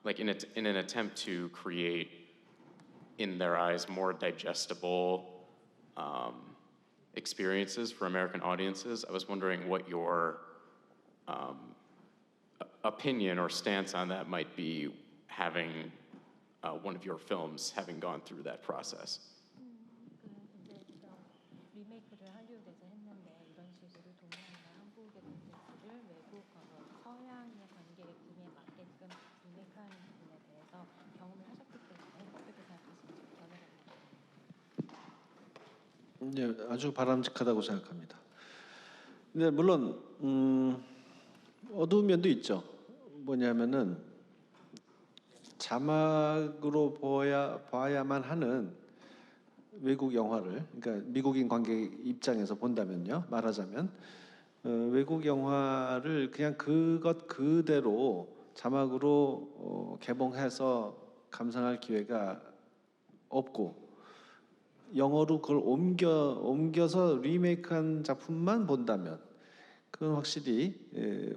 like in an attempt to create in their eyes, more digestible experiences for American audiences. I was wondering what your opinion or stance on that might be, having one of your films having gone through that process. 리메이크를 할리우드에서 했는데 이런 식으로 동양이나 한국의 콘텐츠를 외국 서양의 관객에 맞게끔 리메이크하는 부분에 대해서 경험을 하셨기 때문에 어떻게 생각하시는지 전해달라고. 네, 아주 바람직하다고 생각합니다. 근데 물론 어두운 면도 있죠. 뭐냐면은 자막으로 봐야만 하는 외국 영화를, 그러니까 미국인 관객 입장에서 본다면요, 말하자면 외국 영화를 그냥 그것 그대로 자막으로 개봉해서 감상할 기회가 없고, 영어로 그걸 옮겨서 리메이크한 작품만 본다면 그건 확실히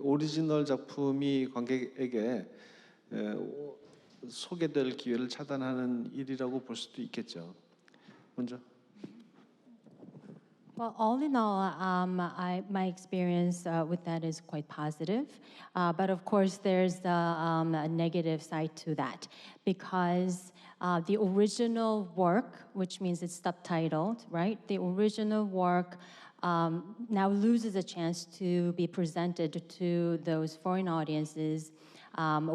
오리지널 작품이 관객에게 소개될 기회를 차단하는 일이라고 볼 수도 있겠죠. 먼저. Well, all in all, my experience with that is quite positive. But of course, there's a negative side to that, because the original work, which means it's subtitled, right? The original work now loses a chance to be presented to those foreign audiences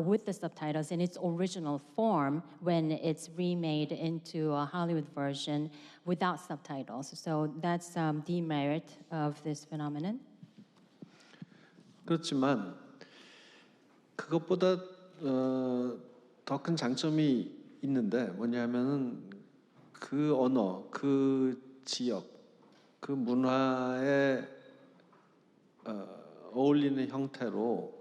with the subtitles in its original form when it's remade into a Hollywood version without subtitles. So that's the demerit of this phenomenon. 그렇지만 그것보다 더 큰 장점이 있는데, 뭐냐면은 그 언어, 그 지역, 그 문화에 어울리는 형태로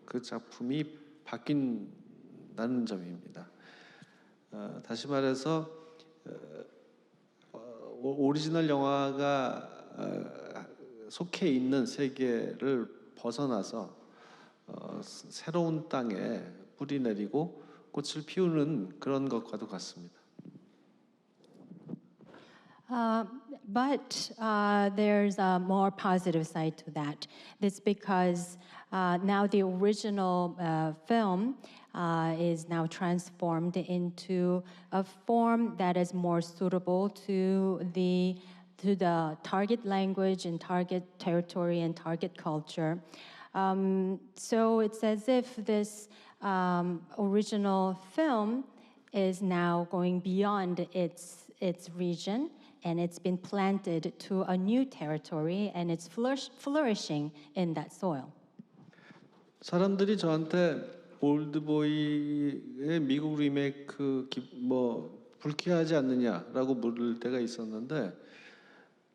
그 작품이 바뀐다는 점입니다. 다시 말해서 오리지널 영화가 속해 있는 세계를 벗어나서 새로운 땅에 뿌리 내리고 꽃을 피우는 그런 것과도 같습니다. But there's a more positive side to that. That's because now the original film is now transformed into a form that is more suitable to the target language and target territory and target culture. So it's as if this original film is now going beyond its region, and it's been planted to a new territory, and it's flourishing in that soil. 사람들이 저한테 올드보이의 미국 리메이크 뭐 불쾌하지 않느냐라고 물을 때가 있었는데,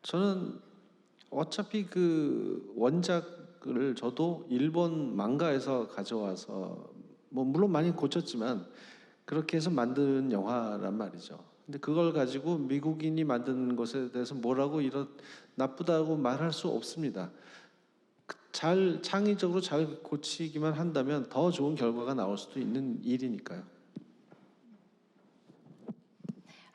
저는 어차피 그 원작을 저도 일본 망가에서 가져와서 뭐 물론 많이 고쳤지만 그렇게 해서 만든 영화란 말이죠. 근데 그걸 가지고 미국인이 만든 것에 대해서 뭐라고 나쁘다고 말할 수 없습니다. 잘 창의적으로 잘 고치기만 한다면 더 좋은 결과가 나올 수도 있는 일이니까요.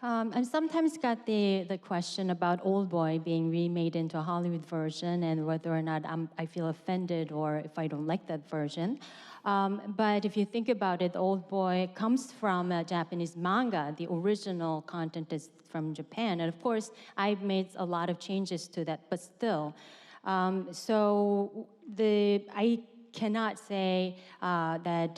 I sometimes got the question about Oldboy being remade into a Hollywood version and whether or not I feel offended or if I don't like that version. But if you think about it, Oldboy comes from a Japanese manga. The original content is from Japan. And of course, I've made a lot of changes to that, but still. So I cannot say that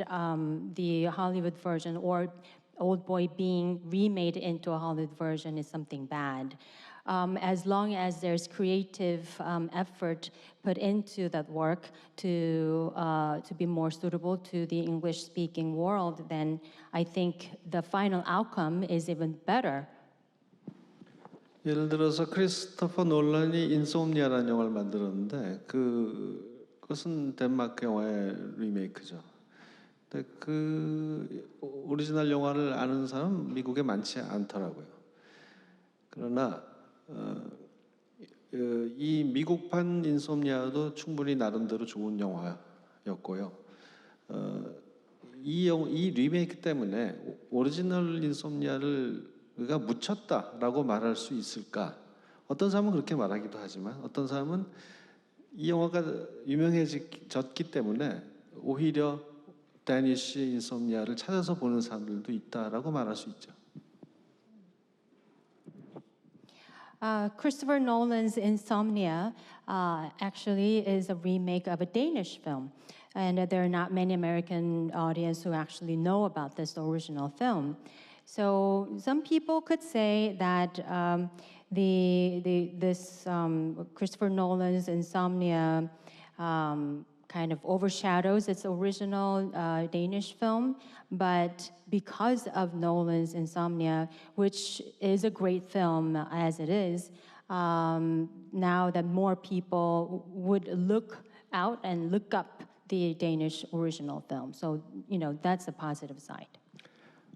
the Hollywood version or Oldboy being remade into a Hollywood version is something bad. As long as there's creative effort put into that work to be more suitable to the English-speaking world, then I think the final outcome is even better. 예를 들어서 크리스토퍼 놀란이 인솜니아라는 영화를 만들었는데 그것은 덴마크 영화의 리메이크죠. 근데 그 오리지널 영화를 아는 사람 미국에 많지 않더라고요. 그러나 이 미국판 인솜니아도 충분히 나름대로 좋은 영화였고요. 이 리메이크 때문에 오리지널 인솜니아가 묻혔다라고 말할 수 있을까? 어떤 사람은 그렇게 말하기도 하지만 어떤 사람은 이 영화가 유명해졌기 때문에 오히려 데니쉬 인솜니아를 찾아서 보는 사람들도 있다라고 말할 수 있죠. Christopher Nolan's Insomnia actually is a remake of a Danish film. And there are not many American audience who actually know about this original film. So some people could say that this Christopher Nolan's Insomnia kind of overshadows its original Danish film, but because of Nolan's Insomnia, which is a great film as it is, now that more people would look out and look up the Danish original film. So, that's a positive side.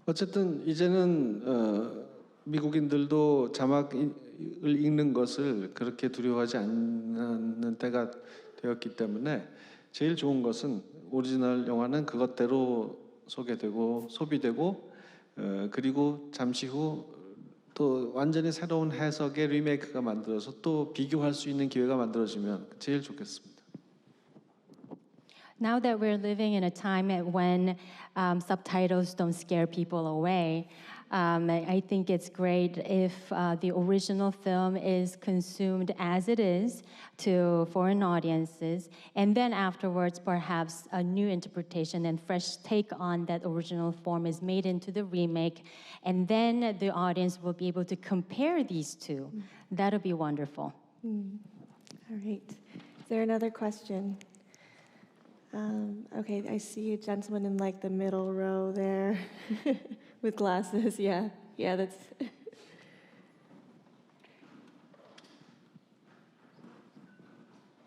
어쨌든 이제는 미국인들도 자막을 읽는 것을 그렇게 두려워하지 않는 때가 되었기 때문에 제일 좋은 것은 오리지널 영화는 그것대로 소개되고 소비되고 그리고 잠시 후 또 완전히 새로운 해석의 리메이크가 만들어서 또 비교할 수 있는 기회가 만들어지면 제일 좋겠습니다. Now that we're living in a time when subtitles don't scare people away, I think it's great if the original film is consumed as it is to foreign audiences, and then afterwards perhaps a new interpretation and fresh take on that original form is made into the remake, and then the audience will be able to compare these two. That'll be wonderful. All right. Is there another question? Okay, I see a gentleman in like the middle row there with glasses. Yeah, that's.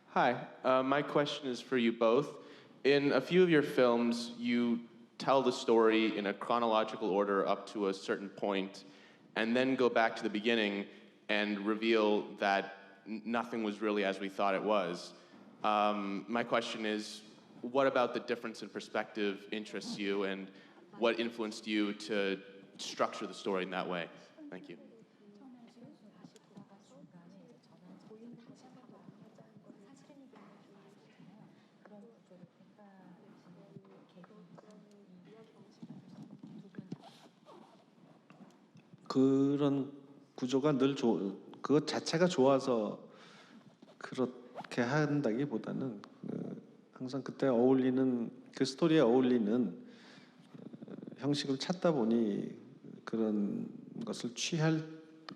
Hi, my question is for you both. In a few of your films, you tell the story in a chronological order up to a certain point, and then go back to the beginning and reveal that nothing was really as we thought it was. My question is, what about the difference in perspective interests you, and what influenced you to structure the story in that way? Thank you. 그런 구조가 늘 그것 자체가 좋아서 그렇게 한다기보다는 항상 그때 어울리는 그 스토리에 어울리는 형식을 찾다 보니 그런 것을 취할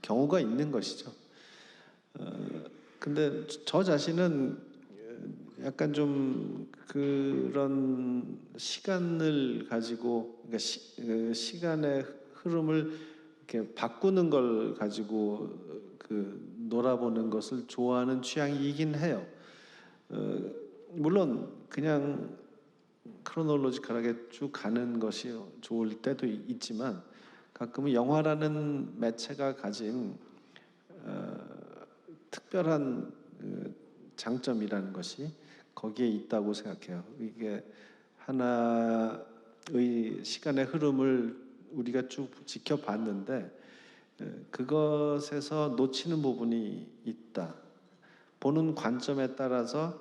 경우가 있는 것이죠. 근데 저 자신은 약간 좀 그런 시간을 가지고 그러니까 시간의 흐름을 이렇게 바꾸는 걸 가지고 놀아보는 것을 좋아하는 취향이긴 해요. 물론 그냥 크로놀로지컬하게 쭉 가는 것이 좋을 때도 있지만 가끔은 영화라는 매체가 가진 특별한 장점이라는 것이 거기에 있다고 생각해요. 이게 하나의 시간의 흐름을 우리가 쭉 지켜봤는데 그것에서 놓치는 부분이 있다. 보는 관점에 따라서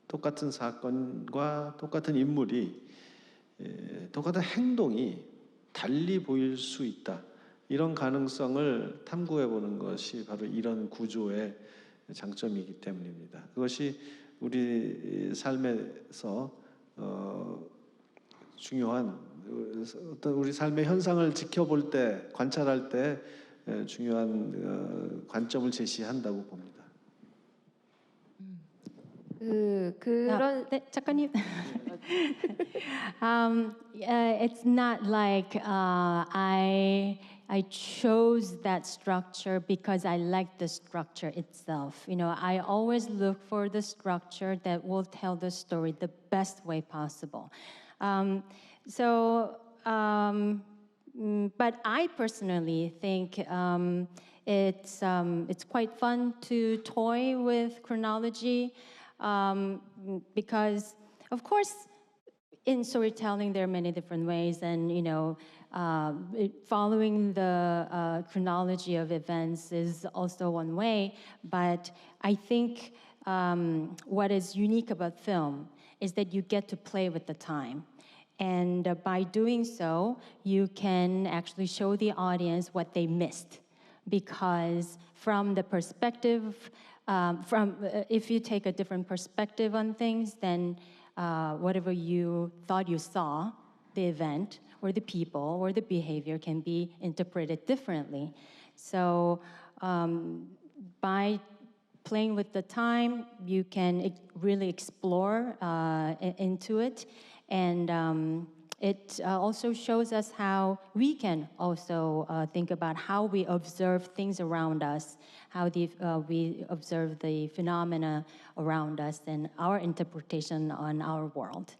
똑같은 사건과 똑같은 인물이 똑같은 행동이 달리 보일 수 있다. 이런 가능성을 탐구해보는 것이 바로 이런 구조의 장점이기 때문입니다. 그것이 우리 삶에서 중요한 어떤 우리 삶의 현상을 지켜볼 때, 관찰할 때 중요한 관점을 제시한다고 봅니다. 네, 작가님. It's not like I chose that structure because I like the structure itself. I always look for the structure that will tell the story the best way possible. But I personally think it's quite fun to toy with chronology because, of course, in storytelling, there are many different ways, and following the chronology of events is also one way. But I think what is unique about film is that you get to play with the time. And by doing so, you can actually show the audience what they missed. Because from the perspective, if you take a different perspective on things, then whatever you thought you saw, the event, or the people, or the behavior can be interpreted differently. So by playing with the time, you can really explore into it. And it also shows us how we can also think about how we observe things around us, how we observe the phenomena around us, and our interpretation on our world.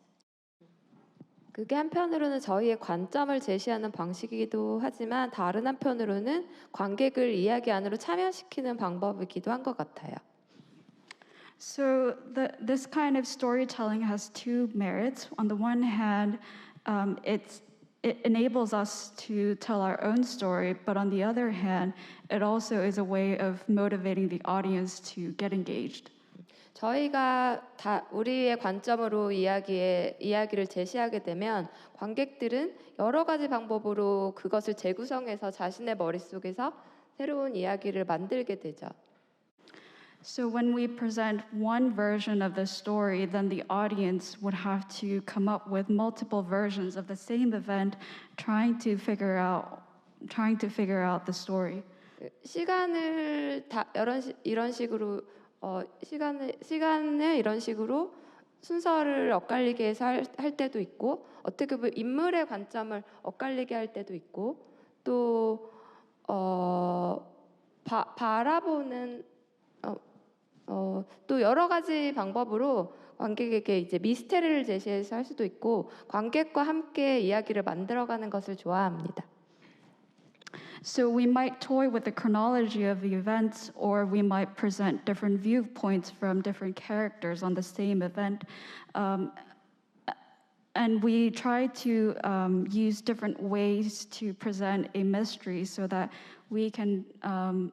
그게 한편으로는 저희의 관점을 제시하는 방식이기도 하지만 다른 한편으로는 관객을 이야기 안으로 참여시키는 방법이기도 한 것 같아요. So this kind of storytelling has two merits. On the one hand, it enables us to tell our own story, but on the other hand, it also is a way of motivating the audience to get engaged. 저희가 우리의 관점으로 이야기를 제시하게 되면 관객들은 여러 가지 방법으로 그것을 재구성해서 자신의 머릿속에서 새로운 이야기를 만들게 되죠. So when we present one version of the story, then the audience would have to come up with multiple versions of the same event, trying to figure out the story. 시간을 이런 식으로 시간을 이런 식으로 순서를 엇갈리게 해서 할 때도 있고, 어떻게 보면 인물의 관점을 엇갈리게 할 때도 있고, 또 바라보는 또 여러 가지 방법으로 관객에게 이제 미스테리를 제시해서 할 수도 있고, 관객과 함께 이야기를 만들어가는 것을 좋아합니다. So we might toy with the chronology of the events, or we might present different viewpoints from different characters on the same event. And we try to use different ways to present a mystery so that we can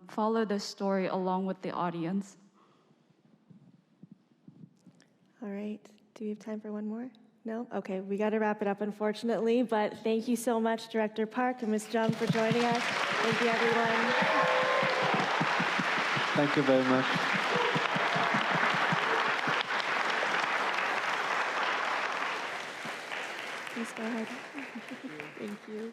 follow the story along with the audience. All right. Do we have time for one more? No? Okay, we got to wrap it up, unfortunately. But thank you so much, Director Park and Ms. Jeong, for joining us. Thank you, everyone. Thank you very much. Please go ahead. Thank you.